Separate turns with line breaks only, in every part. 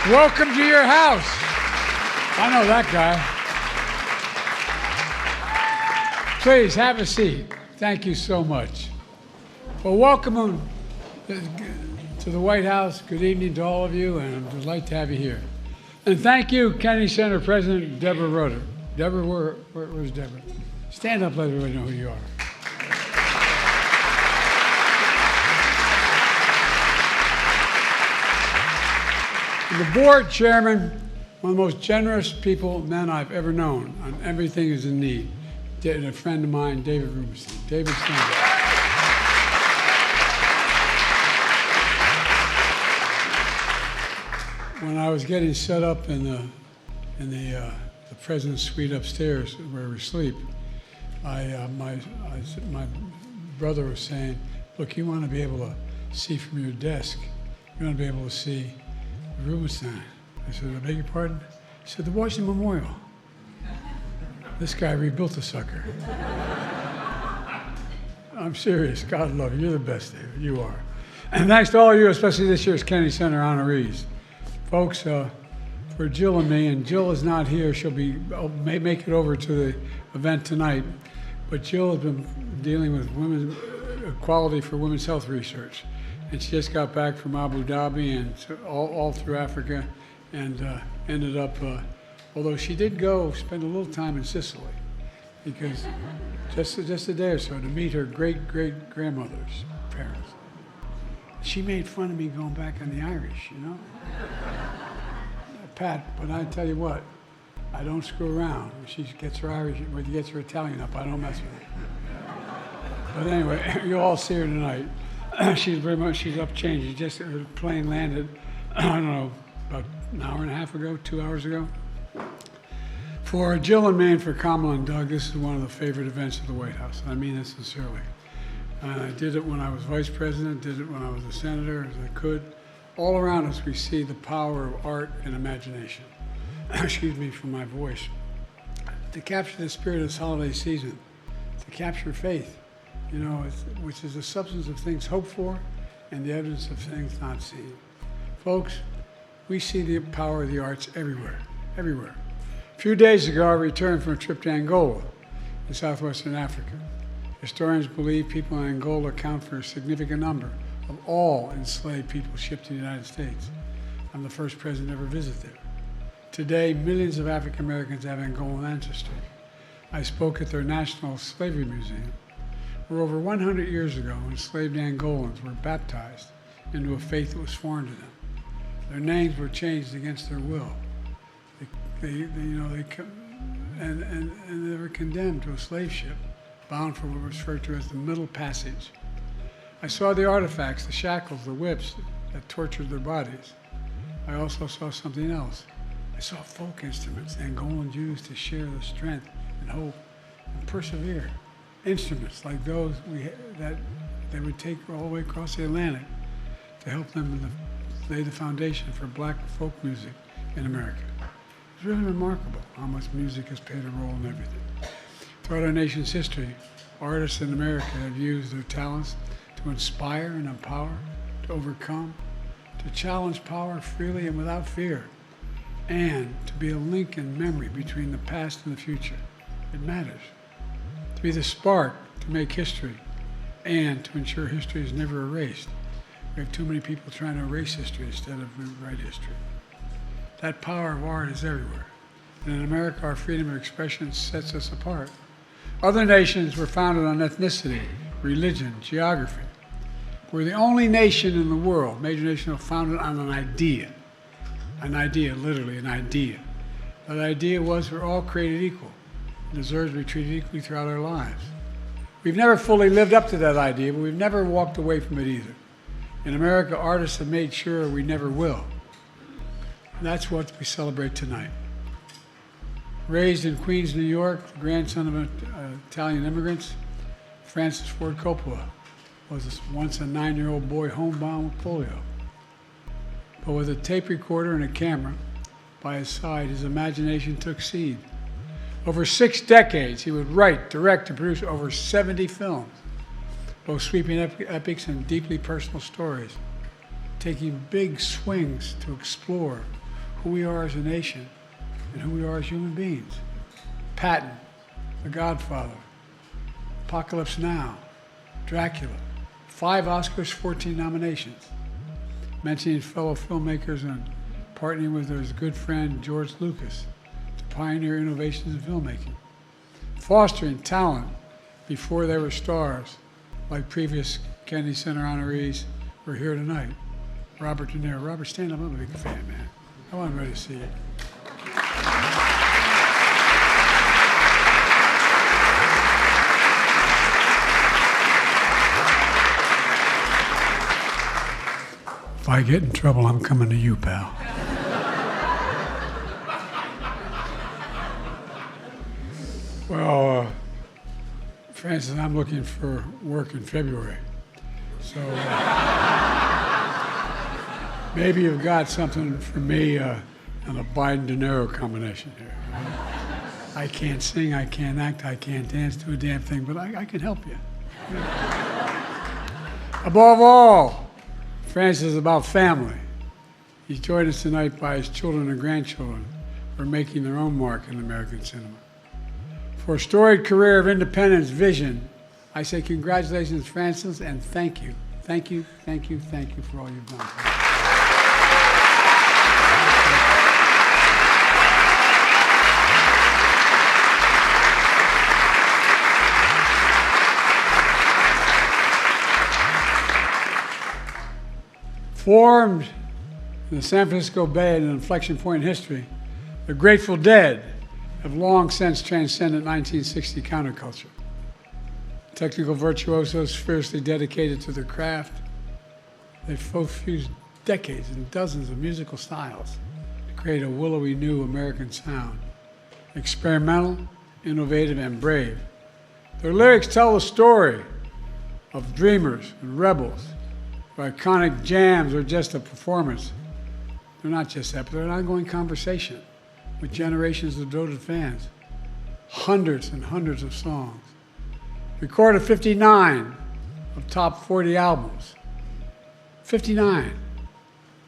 Welcome to your house. I know that guy. Please have a seat. Thank you so much. Well, welcome to the White House. Good evening to all of you, and I'm delighted to have you here. And thank you, Kennedy Center President Deborah Rutter. Deborah, where's Deborah? Stand up, let everybody know who you are. The board chairman, one of the most generous men I've ever known on everything is in need. A friend of mine, David Rubinstein. David, stand up. When I was getting set up in the president's suite upstairs where we sleep, my brother was saying, "Look, you want to be able to see from your desk. You want to be able to see Rubinstein." I said, "I beg your pardon?" He said, "The Washington Memorial." This guy rebuilt the sucker. I'm serious. God love you. You're the best, David. You are. And thanks to all of you, especially this year's Kennedy Center honorees. Folks, for Jill and me, and Jill is not here. She'll may make it over to the event tonight. But Jill has been dealing with women's equality for women's health research. And she just got back from Abu Dhabi and all through Africa, and ended up, although she did go spend a little time in Sicily, because just a day or so to meet her great-great-grandmother's parents. She made fun of me going back on the Irish, you know? Pat, but I tell you what, I don't screw around. She gets her Irish, when she gets her Italian up, I don't mess with her. But anyway, you'll all see her tonight. She's up changing. Her plane landed, I don't know, about an hour and a half ago, 2 hours ago. For Jill and me and for Kamala and Doug, this is one of the favorite events of the White House. I mean this sincerely. I did it when I was vice president, did it when I was a senator, as I could. All around us, we see the power of art and imagination. Excuse me for my voice. To capture the spirit of this holiday season, to capture faith, you know, which is the substance of things hoped for and the evidence of things not seen. Folks, we see the power of the arts everywhere, everywhere. A few days ago, I returned from a trip to Angola in southwestern Africa. Historians believe people in Angola account for a significant number of all enslaved people shipped to the United States. I'm the first president to ever visit there. Today, millions of African Americans have Angolan ancestry. I spoke at their National Slavery Museum, where over 100 years ago, enslaved Angolans were baptized into a faith that was foreign to them. Their names were changed against their will. They were condemned to a slave ship, bound for what was referred to as the Middle Passage. I saw the artifacts, the shackles, the whips that tortured their bodies. I also saw something else. I saw folk instruments Angolans used to share the strength and hope and persevere. Instruments like those that they would take all the way across the Atlantic to help them lay the foundation for black folk music in America. It's really remarkable how much music has played a role in everything. Throughout our nation's history, artists in America have used their talents to inspire and empower, to overcome, to challenge power freely and without fear, and to be a link in memory between the past and the future. It matters. To be the spark to make history, and to ensure history is never erased. We have too many people trying to erase history instead of rewrite history. That power of art is everywhere. And in America, our freedom of expression sets us apart. Other nations were founded on ethnicity, religion, geography. We're the only nation in the world, major nation, founded on an idea. An idea, literally an idea. That idea was we're all created equal and deserve to be treated equally throughout our lives. We've never fully lived up to that idea, but we've never walked away from it either. In America, artists have made sure we never will. And that's what we celebrate tonight. Raised in Queens, New York, the grandson of Italian immigrants, Francis Ford Coppola was once a 9-year-old boy homebound with polio. But with a tape recorder and a camera by his side, his imagination took seed. Over 6 decades, he would write, direct, and produce over 70 films, both sweeping epics and deeply personal stories, taking big swings to explore who we are as a nation and who we are as human beings. Patton, The Godfather, Apocalypse Now, Dracula, 5 Oscars, 14 nominations. Mentioning fellow filmmakers and partnering with his good friend George Lucas to pioneer innovations in filmmaking. Fostering talent before they were stars, like previous Kennedy Center honorees who are here tonight. Robert De Niro. Robert, stand up. I'm a big fan, man. I want everybody to see it. If I get in trouble, I'm coming to you, pal. Well, Francis, I'm looking for work in February. So maybe you've got something for me on the Biden-De Niro combination here. I can't sing, I can't act, I can't dance, do a damn thing, but I can help you. Above all, Francis is about family. He's joined us tonight by his children and grandchildren who are making their own mark in American cinema. For a storied career of independence, vision, I say congratulations, Francis, and thank you. Thank you, thank you, thank you for all you've done. Formed in the San Francisco Bay at an inflection point in history, the Grateful Dead have long since transcended 1960 counterculture. Technical virtuosos fiercely dedicated to their craft, they've fused decades and dozens of musical styles to create a willowy new American sound. Experimental, innovative, and brave. Their lyrics tell the story of dreamers and rebels. Their iconic jams are just a performance. They're not just that, but they're an ongoing conversation with generations of devoted fans. Hundreds and hundreds of songs. Recorded 59 of top 40 albums. 59.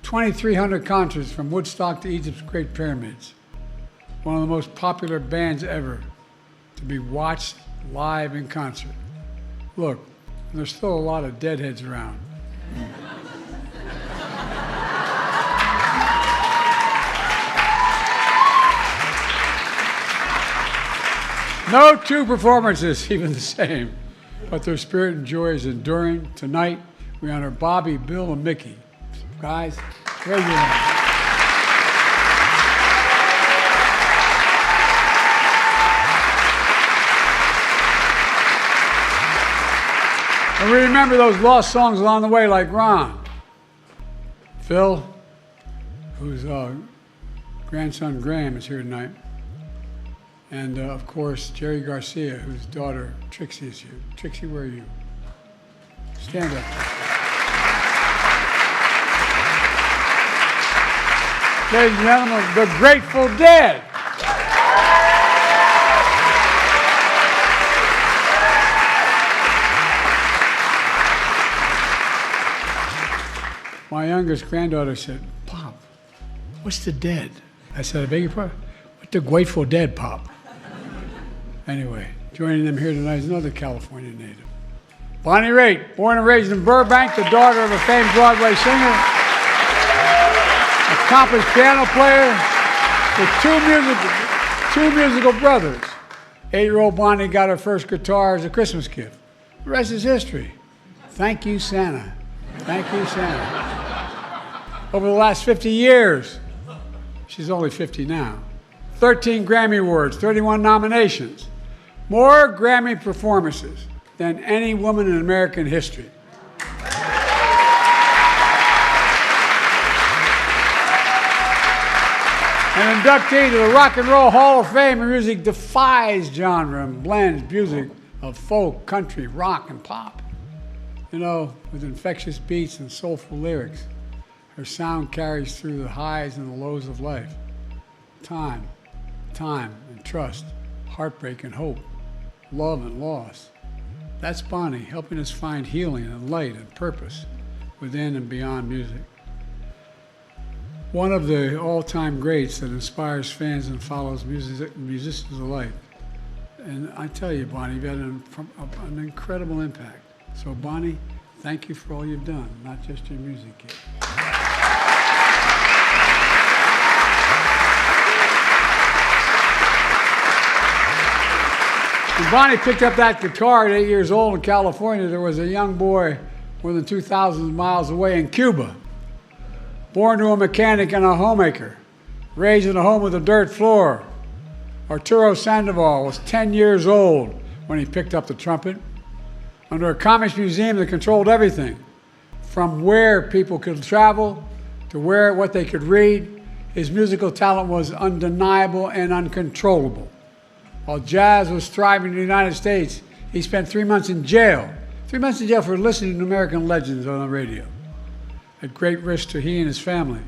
2,300 concerts from Woodstock to Egypt's Great Pyramids. One of the most popular bands ever to be watched live in concert. Look, there's still a lot of deadheads around. No two performances even the same, but their spirit and joy is enduring. Tonight, we honor Bobby, Bill, and Mickey. Guys, where you at? And we remember those lost songs along the way, like Ron. Phil, whose grandson Graham is here tonight. And of course, Jerry Garcia, whose daughter Trixie is here. Trixie, where are you? Stand up. Ladies and gentlemen, the Grateful Dead. My youngest granddaughter said, "Pop, what's the Dead?" I said, "I beg your pardon? What's the Grateful Dead, Pop?" Anyway, joining them here tonight is another California native. Bonnie Raitt, born and raised in Burbank, the daughter of a famed Broadway singer, accomplished piano player with two musical brothers. 8-year-old Bonnie got her first guitar as a Christmas gift. The rest is history. Thank you, Santa. Thank you, Santa. Over the last 50 years, she's only 50 now, 13 Grammy Awards, 31 nominations, more Grammy performances than any woman in American history. An inductee to the Rock and Roll Hall of Fame, her music defies genre and blends music of folk, country, rock, and pop. You know, with infectious beats and soulful lyrics, her sound carries through the highs and the lows of life. Time and trust, heartbreak and hope, love and loss. That's Bonnie, helping us find healing and light and purpose within and beyond music. one of the all-time greats that inspires fans and follows musicians alike. And I tell you, Bonnie, you've had an incredible impact. So, Bonnie, thank you for all you've done, not just your music yet. When Bonnie picked up that guitar at 8 years old in California, there was a young boy more than 2,000 miles away in Cuba, born to a mechanic and a homemaker, raised in a home with a dirt floor. Arturo Sandoval was 10 years old when he picked up the trumpet. Under a comics museum that controlled everything, from where people could travel to what they could read, his musical talent was undeniable and uncontrollable. While jazz was thriving in the United States, he spent 3 months in jail. 3 months in jail for listening to American legends on the radio. At great risk to he and his family,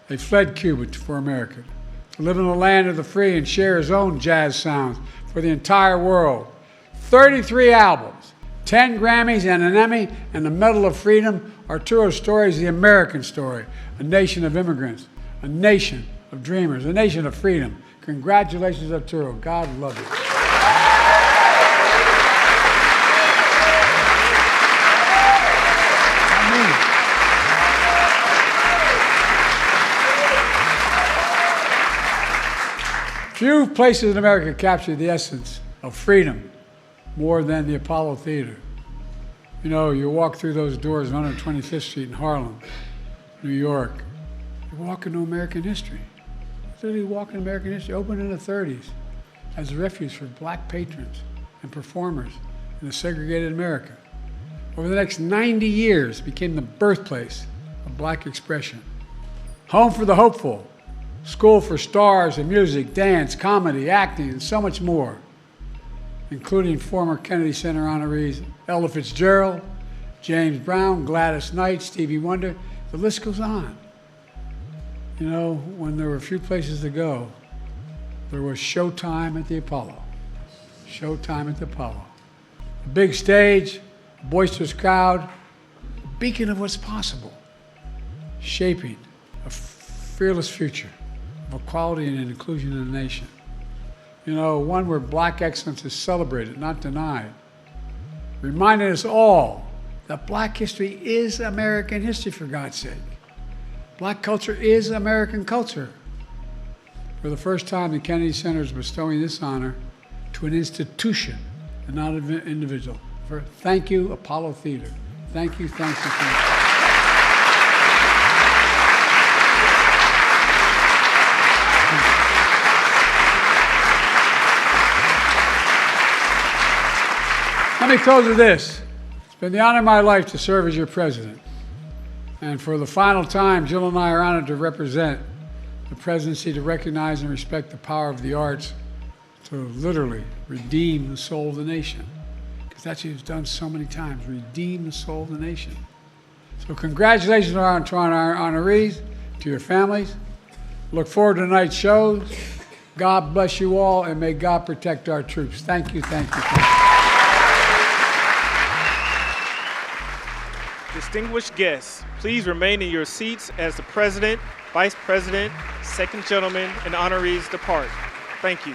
they fled Cuba for America, to live in the land of the free and share his own jazz sounds for the entire world. 33 albums, 10 Grammys and an Emmy, and the Medal of Freedom. Arturo's story is the American story, a nation of immigrants, a nation of dreamers, a nation of freedom. Congratulations, Arturo. God love you. Few places in America capture the essence of freedom more than the Apollo Theater. You know, you walk through those doors on 125th Street in Harlem, New York. You walk into American history. Literally walk into American history, opened in the 30s as a refuge for black patrons and performers in a segregated America. Over the next 90 years, became the birthplace of black expression. Home for the hopeful, school for stars in music, dance, comedy, acting, and so much more, including former Kennedy Center honorees Ella Fitzgerald, James Brown, Gladys Knight, Stevie Wonder. The list goes on. You know, when there were few places to go, there was showtime at the Apollo. Showtime at the Apollo. A big stage, a boisterous crowd, a beacon of what's possible, shaping a fearless future of equality and inclusion in the nation. You know, one where black excellence is celebrated, not denied. Reminding us all that black history is American history, for God's sake. Black culture is American culture. For the first time, the Kennedy Center is bestowing this honor to an institution and not an individual. Thank you, Apollo Theater. Thank you, thank you, thank you. Let me close with this. It's been the honor of my life to serve as your president. And for the final time, Jill and I are honored to represent the presidency, to recognize and respect the power of the arts to literally redeem the soul of the nation. Because that's what he's done so many times, redeem the soul of the nation. So congratulations to our honorees, to your families. Look forward to tonight's shows. God bless you all, and may God protect our troops. Thank you, thank you, thank you.
Distinguished guests, please remain in your seats as the President, Vice President, Second Gentleman, and honorees depart. Thank you.